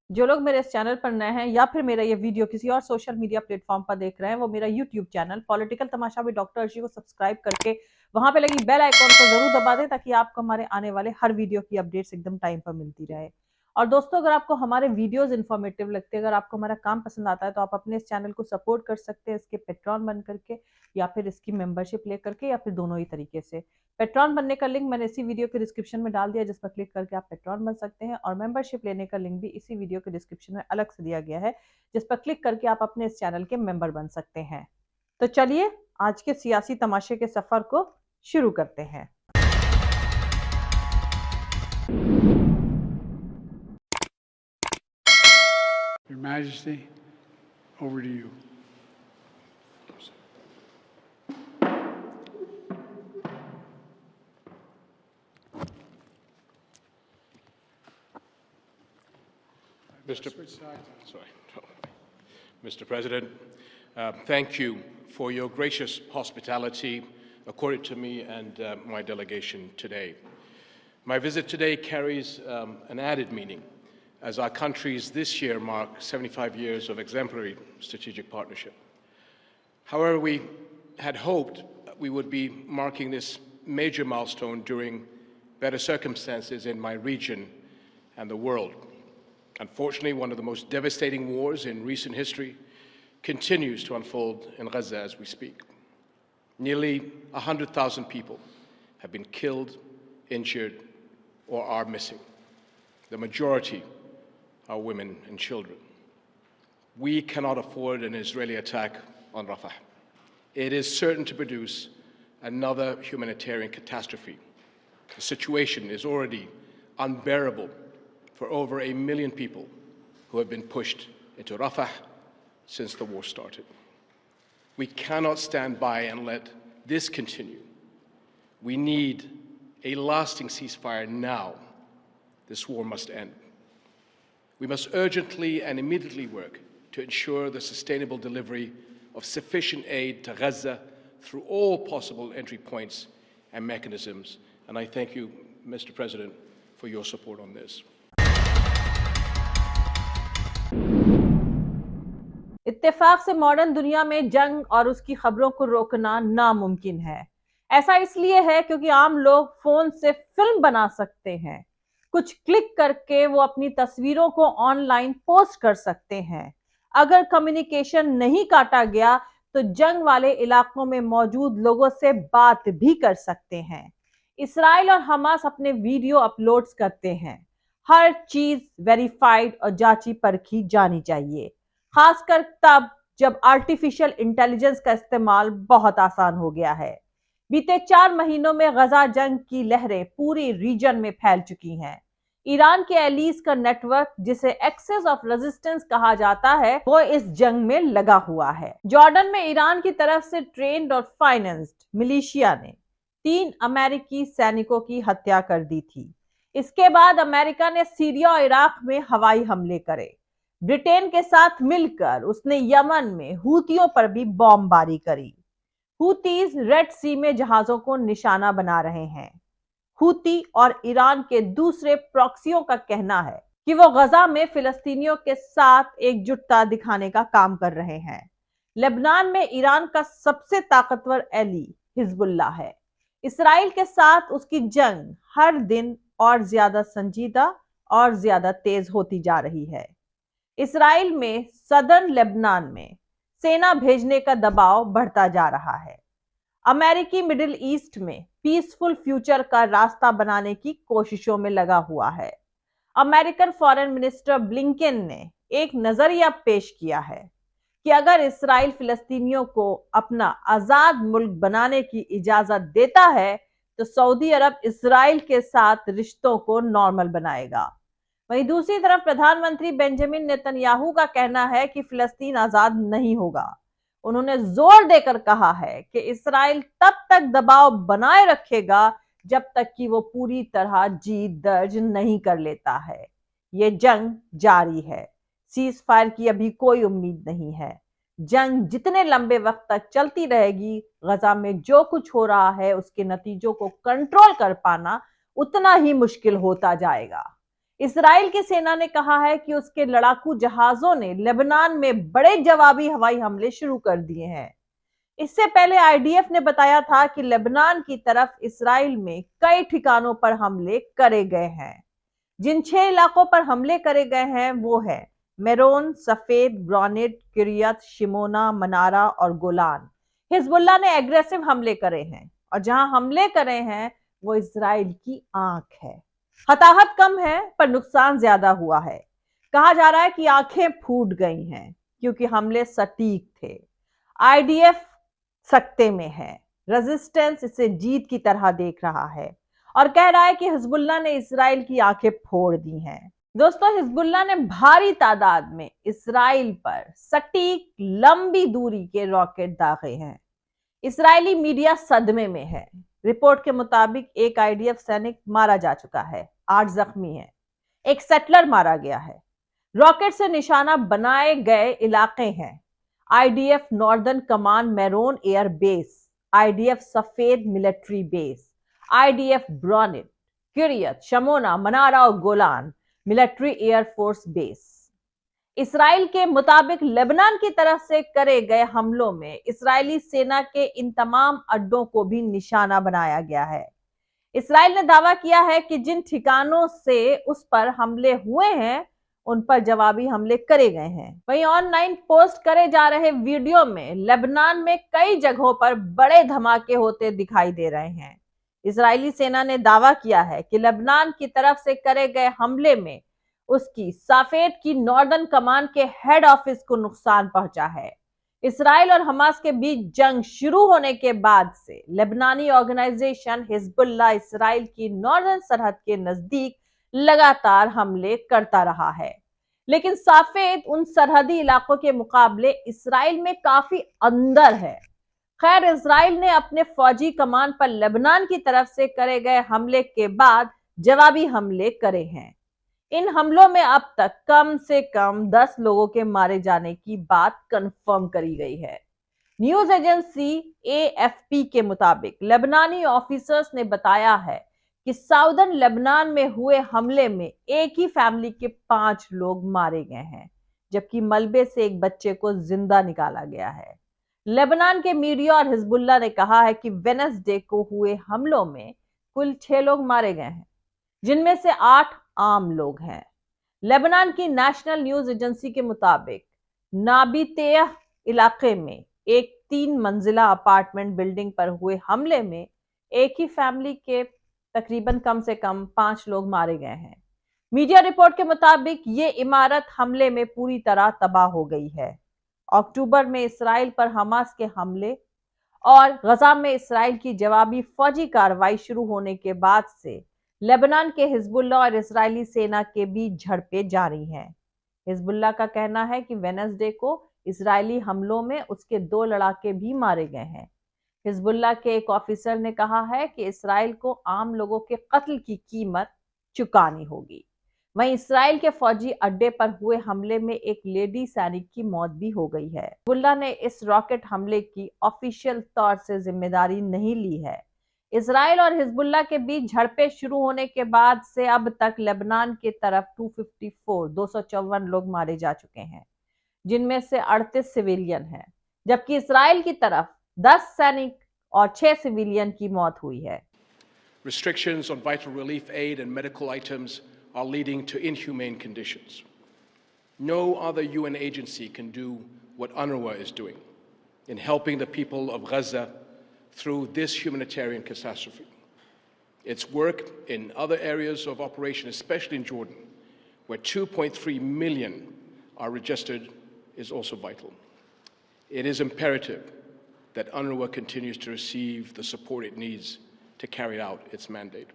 जो लोग मेरे इस चैनल पर नए हैं या फिर मेरा ये वीडियो किसी और सोशल मीडिया प्लेटफॉर्म पर देख रहे हैं, वो मेरा YouTube channel political Tamasha with doctor Arshi को सब्सक्राइब करके वहां पे लगी बेल आइकॉन को जरूर दबा दें, ताकि आपको हमारे आने वाले हर वीडियो की अपडेट्स एकदम टाइम पर मिलती रहे। और दोस्तों, अगर आपको हमारे वीडियोस इन्फॉर्मेटिव लगते हैं, अगर आपको हमारा काम पसंद आता है, तो आप अपने इस चैनल को सपोर्ट कर सकते हैं इसके पेट्रॉन बन करके, या फिर इसकी मेंबरशिप ले करके, या फिर दोनों ही तरीके से। पेट्रॉन बनने का लिंक मैंने इसी वीडियो के डिस्क्रिप्शन में डाल दिया, जिस पर क्लिक करके आप पेट्रॉन बन सकते हैं, और मेंबरशिप लेने का लिंक भी इसी वीडियो के डिस्क्रिप्शन में अलग से दिया गया है, जिस पर क्लिक करके आप अपने इस चैनल के मेंबर बन सकते हैं। तो चलिए आज के सियासी तमाशे के सफर को शुरू करते हैं। Your Majesty, over to you. Mr. President, thank you for your gracious hospitality accorded to me and my delegation today. My visit today carries an added meaning, as our countries this year mark 75 years of exemplary strategic partnership. However, we had hoped we would be marking this major milestone during better circumstances in my region and the world. Unfortunately, one of the most devastating wars in recent history continues to unfold in Gaza as we speak. Nearly 100,000 people have been killed, injured, or are missing. The majority are women and children. We cannot afford an Israeli attack on Rafah. It is certain to produce another humanitarian catastrophe. The situation is already unbearable for over 1 million people who have been pushed into Rafah since the war started. We cannot stand by and let this continue. We need a lasting ceasefire now. This war must end. We must urgently and immediately work to ensure the sustainable delivery of sufficient aid to Gaza through all possible entry points and mechanisms. And I thank you, Mr. President, for your support on this. इत्तेफाक से modern दुनिया में जंग और उसकी खबरों को रोकना नामुमकिन है। ऐसा इसलिए है क्योंकि आम लोग फोन से फिल्म बना सकते हैं, कुछ क्लिक करके वो अपनी तस्वीरों को ऑनलाइन पोस्ट कर सकते हैं। अगर कम्युनिकेशन नहीं काटा गया तो जंग वाले इलाकों में मौजूद लोगों से बात भी कर सकते हैं। इसराइल और हमास अपने वीडियो अपलोड्स करते हैं। हर चीज वेरीफाइड और जांची परखी जानी चाहिए, खासकर तब जब आर्टिफिशियल इंटेलिजेंस का इस्तेमाल बहुत आसान हो गया है। बीते 4 महीनों में गजा जंग की लहरें पूरी रीजन में फैल चुकी हैं। ईरान के एलीज का नेटवर्क, जिसे एक्सेस ऑफ रेजिस्टेंस कहा जाता है, वो इस जंग में लगा हुआ है। जॉर्डन में ईरान की तरफ से ट्रेन्ड और फाइनेंस्ड मिलिशिया ने 3 अमेरिकी सैनिकों की हत्या कर दी थी। इसके बाद अमेरिका ने सीरिया और इराक में हवाई हमले करे। ब्रिटेन के साथ मिलकर उसने यमन में हूतियों पर भी बॉम्बबारी करी। हूतीज रेड सी में जहाजों को निशाना बना रहे हैं। हूती और ईरान के दूसरे प्रॉक्सियों का कहना है कि वो गजा में फिलिस्तीनियों के साथ एकजुटता दिखाने का काम कर रहे हैं। लेबनान में ईरान का सबसे ताकतवर एली हिजबुल्लाह है। इसराइल के साथ उसकी जंग हर दिन और ज्यादा संजीदा और ज्यादा तेज होती जा रही है। इसराइल में सदर्न लेबनान में सेना भेजने का दबाव बढ़ता जा रहा है। अमेरिकी मिडिल ईस्ट में पीसफुल फ्यूचर का रास्ता बनाने की कोशिशों में लगा हुआ है। अमेरिकन फॉरेन मिनिस्टर ब्लिंकन ने एक नजरिया पेश किया है कि अगर इसराइल फिलिस्तीनियों को अपना आजाद मुल्क बनाने की इजाजत देता है तो सऊदी अरब इसराइल के साथ रिश्तों को नॉर्मल बनाएगा। वहीं दूसरी तरफ प्रधानमंत्री बेंजामिन नेतन्याहू का कहना है कि फिलिस्तीन आजाद नहीं होगा। उन्होंने जोर देकर कहा है कि इसराइल तब तक दबाव बनाए रखेगा जब तक कि वो पूरी तरह जीत दर्ज नहीं कर लेता है। ये जंग जारी है, सीज फायर की अभी कोई उम्मीद नहीं है। जंग जितने लंबे वक्त तक चलती रहेगी, गजा में जो कुछ हो रहा है उसके नतीजों को कंट्रोल कर पाना उतना ही मुश्किल होता जाएगा। इजराइल की सेना ने कहा है कि उसके लड़ाकू जहाजों ने लेबनान में बड़े जवाबी हवाई हमले शुरू कर दिए हैं। इससे पहले आईडीएफ ने बताया था कि लेबनान की तरफ इजराइल में कई ठिकानों पर हमले करे गए हैं। जिन 6 इलाकों पर हमले करे गए हैं वो है मेरोन, सफेद, ग्रानेट, किरियत, शिमोना, मनारा और गोलान। हिजबुल्लाह ने एग्रेसिव हमले करे हैं और जहां हमले करे हैं वो इजराइल की आंख है। हताहत कम है पर नुकसान ज्यादा हुआ है। कहा जा रहा है कि आंखें फूट गई हैं क्योंकि हमले सटीक थे। आईडीएफ सकते में है, रेजिस्टेंस इसे जीत की तरह देख रहा है और कह रहा है कि हिजबुल्लाह ने इजराइल की आंखें फोड़ दी हैं। दोस्तों, हिजबुल्लाह ने भारी तादाद में इजराइल पर सटीक लंबी दूरी के रॉकेट दागे हैं। इजरायली मीडिया सदमे में है। रिपोर्ट के मुताबिक एक आईडीएफ सैनिक मारा जा चुका है, 8 जख्मी हैं, एक सेटलर मारा गया है। रॉकेट से निशाना बनाए गए इलाके हैं IDF northern command Meron air base, IDF Safed military base, IDF Branit, Kiryat, Shmona, Manara और Golan military air force base. Israel के मुताबिक लेबनान की तरफ से करे गए हमलों में इजरायली सेना के इन तमाम अड्डों को भी निशाना बनाया गया है। इसराइल ने दावा किया है कि जिन ठिकानों से उस पर हमले हुए हैं उन पर जवाबी हमले करे गए हैं। वहीं ऑनलाइन पोस्ट करे जा रहे वीडियो में लेबनान में कई जगहों पर बड़े धमाके होते दिखाई दे रहे हैं। इजरायली सेना ने दावा किया है कि लेबनान की तरफ से करे गए हमले में उसकी सफेद की नॉर्दर्न कमांड के हेड ऑफिस को नुकसान पहुंचा है। इसराइल और हमास के बीच जंग शुरू होने के बाद से लेबनानी ऑर्गेनाइजेशन हिजबुल्लाह इसराइल की नॉर्दर्न सरहद के नजदीक लगातार हमले करता रहा है, लेकिन सफेद उन सरहदी इलाकों के मुकाबले इसराइल में काफी अंदर है। खैर, इसराइल ने अपने फौजी कमान पर लेबनान की तरफ से करे गए हमले के बाद जवाबी हमले करे हैं। इन हमलों में अब तक कम से कम 10 लोगों के मारे जाने की बात कंफर्म करी गई है। न्यूज एजेंसी एएफपी के मुताबिक लेबनानी ऑफिसर्स ने बताया है कि साउदर्न लेबनान में हुए हमले में एक ही फैमिली के 5 लोग मारे गए हैं, जबकि मलबे से एक बच्चे को जिंदा निकाला गया है। लेबनान के मीडिया और हिजबुल्लाह ने कहा है कि वेडनेसडे को हुए हमलों में कुल 6 लोग मारे गए हैं, जिनमें से 8 आम लोग हैं। लेबनान की नेशनल न्यूज एजेंसी के मुताबिक नाबीतेह इलाके में एक 3 मंजिला अपार्टमेंट बिल्डिंग पर हुए हमले में एक ही फैमिली के तकरीबन कम से कम 5 लोग मारे गए हैं। मीडिया रिपोर्ट के मुताबिक ये इमारत हमले में पूरी तरह तबाह हो गई है। अक्टूबर में इसराइल पर हमास के हमले और गजा में इसराइल की जवाबी फौजी कार्रवाई शुरू होने के बाद से लेबनान के हिजबुल्लाह और इजरायली सेना के बीच झड़पें जारी हैं। हिजबुल्लाह का कहना है कि वेडनेसडे को इजरायली हमलों में उसके 2 लड़ाके भी मारे गए हैं। हिजबुल्लाह के एक ऑफिसर ने कहा है कि इसराइल को आम लोगों के कत्ल की कीमत चुकानी होगी। वहीं इसराइल के फौजी अड्डे पर हुए हमले में एक लेडी सैनिक की मौत भी हो गई है। हिजबुल्लाह ने इस रॉकेट हमले की ऑफिशियल तौर से जिम्मेदारी नहीं ली है। इसराइल और हिजबुल्लाह के बीच झड़पें शुरू होने के बाद से अब तक लेबनान की तरफ 254 लोग मारे जा चुके हैं, जिनमें से 38 सिविलियन हैं, जबकि इसराइल की तरफ 10 सैनिक और 6 सिविलियन की मौत हुई है। Restrictions on vital relief aid and medical items are leading to inhumane conditions. No other UN agency can do what UNRWA is doing in helping the people of Gaza through this humanitarian catastrophe. Its work in other areas of operation, especially in Jordan, where 2.3 million are registered, is also vital. It is imperative that UNRWA continues to receive the support it needs to carry out its mandate.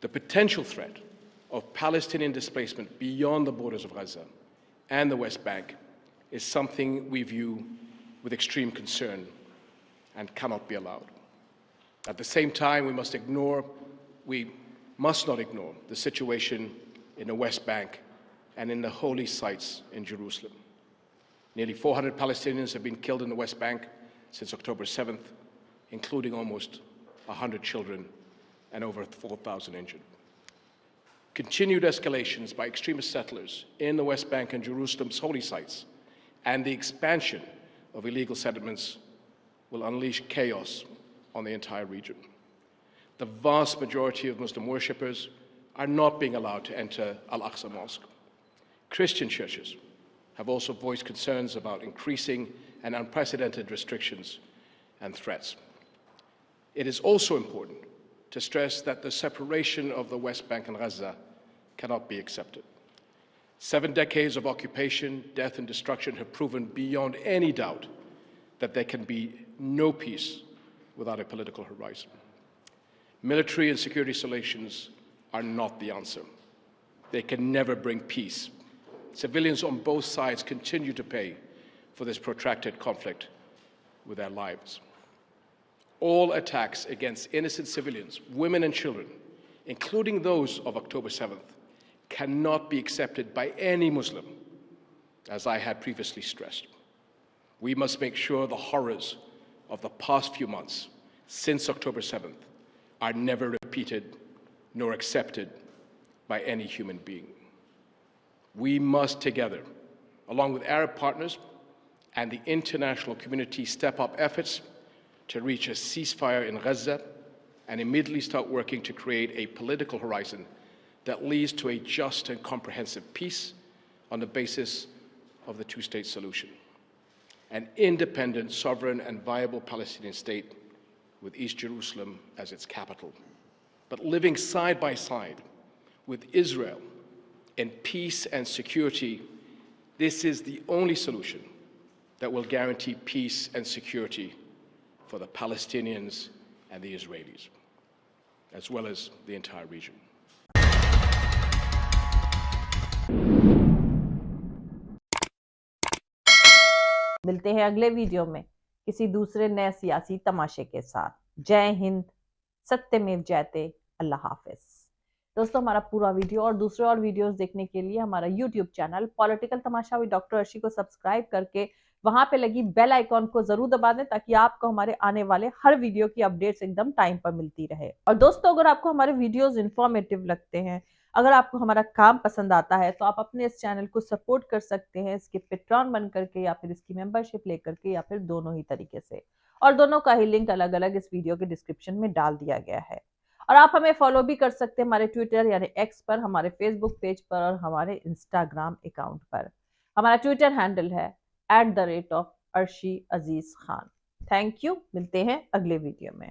The potential threat of Palestinian displacement beyond the borders of Gaza and the West Bank is something we view with extreme concern and cannot be allowed. At the same time, we must not ignore the situation in the West Bank and in the holy sites in Jerusalem. Nearly 400 Palestinians have been killed in the West Bank since October 7th, including almost 100 children and over 4,000 injured. Continued escalations by extremist settlers in the West Bank and Jerusalem's holy sites, and the expansion of illegal settlements will unleash chaos on the entire region. The vast majority of Muslim worshippers are not being allowed to enter Al-Aqsa Mosque. Christian churches have also voiced concerns about increasing and unprecedented restrictions and threats. It is also important to stress that the separation of the West Bank and Gaza cannot be accepted. 7 decades of occupation, death, and destruction have proven beyond any doubt that there can be no peace without a political horizon. Military and security solutions are not the answer. They can never bring peace. Civilians on both sides continue to pay for this protracted conflict with their lives. All attacks against innocent civilians, women and children, including those of October 7th, cannot be accepted by any Muslim, as I had previously stressed. We must make sure the horrors of the past few months, since October 7th, are never repeated nor accepted by any human being. We must together, along with Arab partners and the international community, step up efforts to reach a ceasefire in Gaza and immediately start working to create a political horizon that leads to a just and comprehensive peace on the basis of the two-state solution. An independent, sovereign, and viable Palestinian state with East Jerusalem as its capital, but living side by side with Israel in peace and security. This is the only solution that will guarantee peace and security for the Palestinians and the Israelis, as well as the entire region. मिलते हैं अगले video में किसी दूसरे नए सियासी तमाशे के साथ। जय हिंद, सत्यमेव जयते, अल्लाह हाफिज। दोस्तों, हमारा पूरा वीडियो और दूसरे और वीडियोस देखने के लिए हमारा YouTube channel political Tamasha with doctor Arshi को सब्सक्राइब करके वहां पे लगी बेल आइकॉन को जरूर दबा दें, ताकि आपको हमारे आने वाले हर वीडियो की अपडेट्स एकदम टाइम पर मिलती रहे। और दोस्तों, अगर आपको हमारे वीडियोस इंफॉर्मेटिव लगते हैं, अगर आपको हमारा काम पसंद आता है, तो आप अपने इस चैनल को सपोर्ट कर सकते हैं इसके पेट्रॉन बन करके, या फिर इसकी मेंबरशिप लेकर के, या फिर दोनों ही तरीके से। और दोनों का ही लिंक अलग अलग इस वीडियो के डिस्क्रिप्शन में डाल दिया गया है। और आप हमें फॉलो भी कर सकते हैं हमारे ट्विटर यानी एक्स पर, हमारे फेसबुक पेज पर और हमारे इंस्टाग्राम अकाउंट पर। हमारा ट्विटर हैंडल है @Arshi Aziz Khan। Thank you, मिलते हैं अगले वीडियो में।